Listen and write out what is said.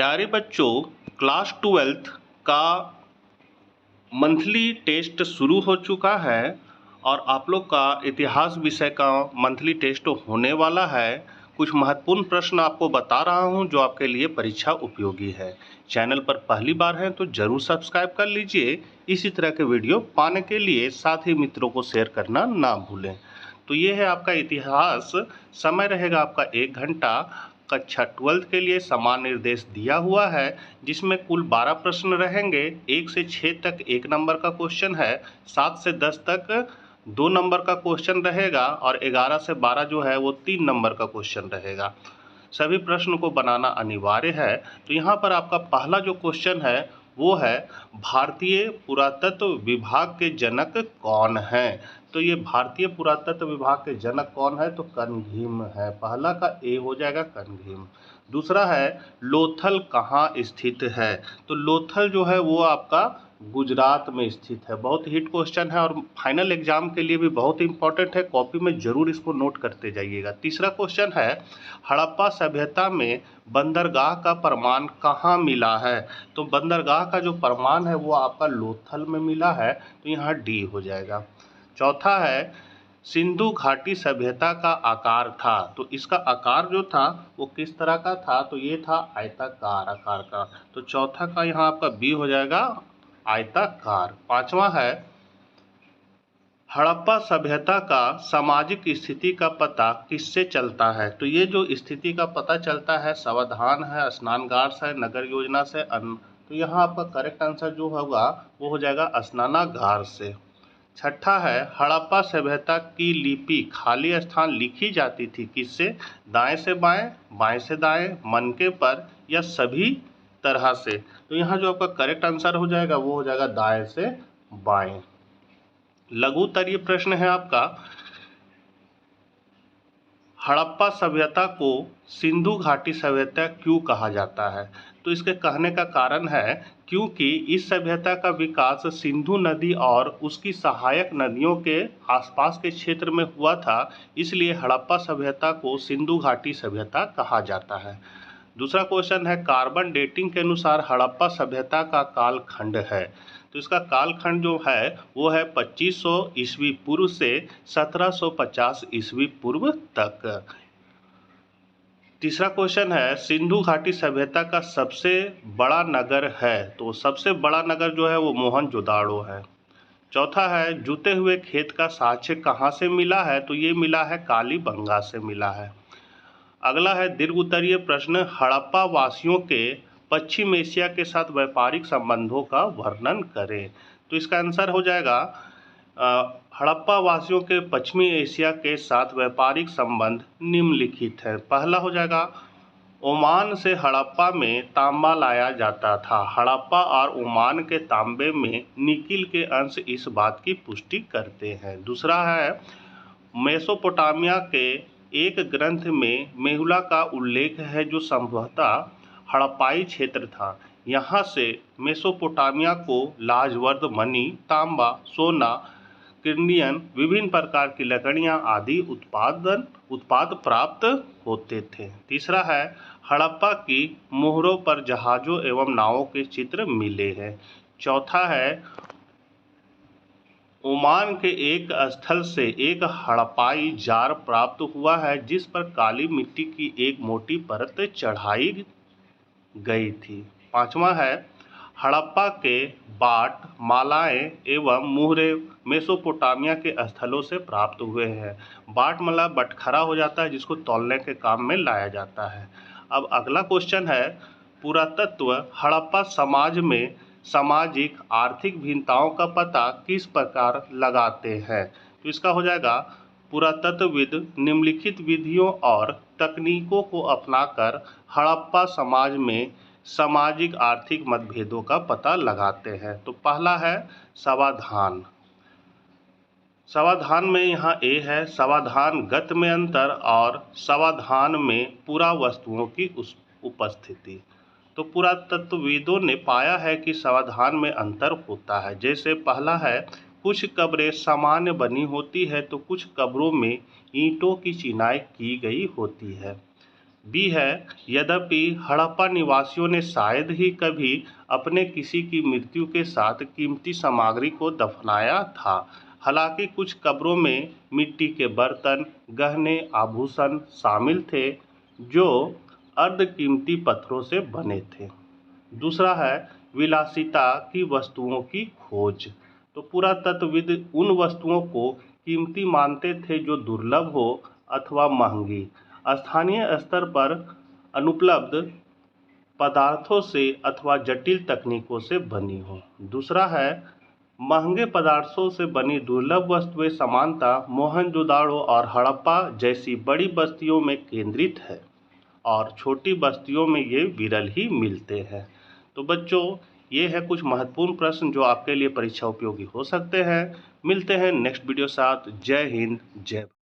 प्यारे बच्चों, class 12th का मंथली टेस्ट शुरू हो चुका है और आप लोग का इतिहास विषय का मंथली टेस्ट होने वाला है। कुछ महत्वपूर्ण प्रश्न आपको बता रहा हूं जो आपके लिए परीक्षा उपयोगी है। चैनल पर पहली बार हैं तो जरूर सब्सक्राइब कर लीजिए इसी तरह के वीडियो पाने के लिए, साथ ही मित्रों को शेयर करना ना भूलें। तो ये है आपका इतिहास। समय रहेगा आपका 1 घंटा। कक्षा 12th के लिए समान निर्देश दिया हुआ है जिसमें कुल 12 प्रश्न रहेंगे। 1 से 6 तक 1 नंबर का क्वेश्चन है, 7 से 10 तक 2 नंबर का क्वेश्चन रहेगा और 11 से 12 जो है वो 3 नंबर का क्वेश्चन रहेगा। सभी प्रश्न को बनाना अनिवार्य है। तो यहाँ पर आपका पहला जो क्वेश्चन है वो है, भारतीय पुरातत्व विभाग के जनक कौन हैं? तो ये भारतीय पुरातत्व विभाग के जनक कौन है? तो कनघीम है। पहला का ए हो जाएगा कनघीम। दूसरा है, लोथल कहाँ स्थित है? तो लोथल जो है वो आपका गुजरात में स्थित है। बहुत हिट क्वेश्चन है और फाइनल एग्जाम के लिए भी बहुत इंपॉर्टेंट है। कॉपी में जरूर इसको नोट करते जाइएगा। तीसरा क्वेश्चन है, हड़प्पा सभ्यता में बंदरगाह का प्रमाण कहाँ मिला है? तो बंदरगाह का जो प्रमाण है वो आपका लोथल में मिला है, तो यहाँ डी हो जाएगा। चौथा है, सिंधु घाटी सभ्यता का आकार था। तो इसका आकार जो था वो किस तरह का था? तो ये था आयताकार आकार का। तो चौथा का यहाँ आपका बी हो जाएगा, आयताकार। पांचवा है, हड़प्पा सभ्यता का सामाजिक स्थिति का पता किससे चलता है? तो ये जो स्थिति का पता चलता है, समाधान है, स्नानगार से, नगर योजना से, अन्न। तो यहाँ आपका करेक्ट आंसर जो होगा वो हो जाएगा स्नानागार से। छठा है, हड़प्पा सभ्यता की लिपि खाली स्थान लिखी जाती थी किससे? दाएं से बाएं, बाएं से दाएं, मनके पर या सभी तरह से। तो यहाँ जो आपका करेक्ट आंसर हो जाएगा वो हो जाएगा दाएं से बाएं। लघु उत्तरीय प्रश्न है आपका, हड़प्पा सभ्यता को सिंधु घाटी सभ्यता क्यों कहा जाता है? तो इसके कहने का कारण है क्योंकि इस सभ्यता का विकास सिंधु नदी और उसकी सहायक नदियों के आसपास के क्षेत्र में हुआ था, इसलिए हड़प्पा सभ्यता को सिंधु घाटी सभ्यता कहा जाता है। दूसरा क्वेश्चन है, कार्बन डेटिंग के अनुसार हड़प्पा सभ्यता का कालखंड है। तो इसका कालखंड जो है वो है 2500 ईस्वी पूर्व से 1750 ईस्वी पूर्व तक। तीसरा क्वेश्चन है, सिंधु घाटी सभ्यता का सबसे बड़ा नगर है। तो सबसे बड़ा नगर जो है वो मोहनजोदाड़ो है। चौथा है, जूते हुए खेत का साक्ष्य कहाँ से मिला है? तो ये मिला है कालीबंगा से मिला है। अगला है दीर्घ उत्तरीय प्रश्न, हड़प्पा वासियों के पश्चिम एशिया के साथ व्यापारिक संबंधों का वर्णन करें। तो इसका आंसर हो जाएगा, हड़प्पा वासियों के पश्चिमी एशिया के साथ व्यापारिक संबंध निम्नलिखित है। पहला हो जाएगा, ओमान से हड़प्पा में तांबा लाया जाता था। हड़प्पा और ओमान के तांबे में निकिल के अंश इस बात की पुष्टि करते हैं। दूसरा है, मेसोपोटामिया के एक ग्रंथ में मेहुला का उल्लेख है जो संभवतः हड़प्पाई क्षेत्र था। यहाँ से मेसोपोटामिया को लाजवर्द मणि, तांबा, सोना, किर्नियन, विभिन्न प्रकार की लकड़ियाँ आदि उत्पाद प्राप्त होते थे। तीसरा है, हड़प्पा की मोहरों पर जहाज़ों एवं नावों के चित्र मिले हैं। चौथा है, ओमान के एक स्थल से एक हड़प्पाई जार प्राप्त हुआ है जिस पर काली मिट्टी की एक मोटी परत चढ़ाई गई थी। पांचवा है, हड़प्पा के बाट, मालाएं एवं मुहरे मेसोपोटामिया के स्थलों से प्राप्त हुए हैं। बाट मतलब बटखरा हो जाता है जिसको तौलने के काम में लाया जाता है। अब अगला क्वेश्चन है, पुरातत्व हड़प्पा समाज में सामाजिक आर्थिक भिन्नताओं का पता किस प्रकार लगाते हैं? तो इसका हो जाएगा, पुरातत्वविद निम्नलिखित विधियों और तकनीकों को अपनाकर हड़प्पा समाज में सामाजिक आर्थिक मतभेदों का पता लगाते हैं। तो पहला है समाधान। समाधान में यहाँ ए है, समाधान गत में अंतर और समाधान में पूरा वस्तुओं की उपस्थिति। तो पुरातत्वविदों ने पाया है कि समाधान में अंतर होता है। जैसे पहला है, कुछ कब्रें सामान्य बनी होती है तो कुछ कब्रों में ईंटों की चिनाई की गई होती है। बी है, यद्यपि हड़प्पा निवासियों ने शायद ही कभी अपने किसी की मृत्यु के साथ कीमती सामग्री को दफनाया था। हालांकि कुछ कब्रों में मिट्टी के बर्तन, गहने, आभूषण शामिल थे जो अर्धकीमती पत्थरों से बने थे। दूसरा है, विलासिता की वस्तुओं की खोज। तो पुरातत्वविद उन वस्तुओं को कीमती मानते थे जो दुर्लभ हो अथवा महंगी, स्थानीय स्तर पर अनुपलब्ध पदार्थों से अथवा जटिल तकनीकों से बनी हो। दूसरा है, महंगे पदार्थों से बनी दुर्लभ वस्तुएं सामान्यतः मोहनजोदाड़ो और हड़प्पा जैसी बड़ी बस्तियों में केंद्रित है और छोटी बस्तियों में ये विरल ही मिलते हैं। तो बच्चों, ये है कुछ महत्वपूर्ण प्रश्न जो आपके लिए परीक्षा उपयोगी हो सकते हैं। मिलते हैं नेक्स्ट वीडियो साथ। जय हिंद, जय भारत।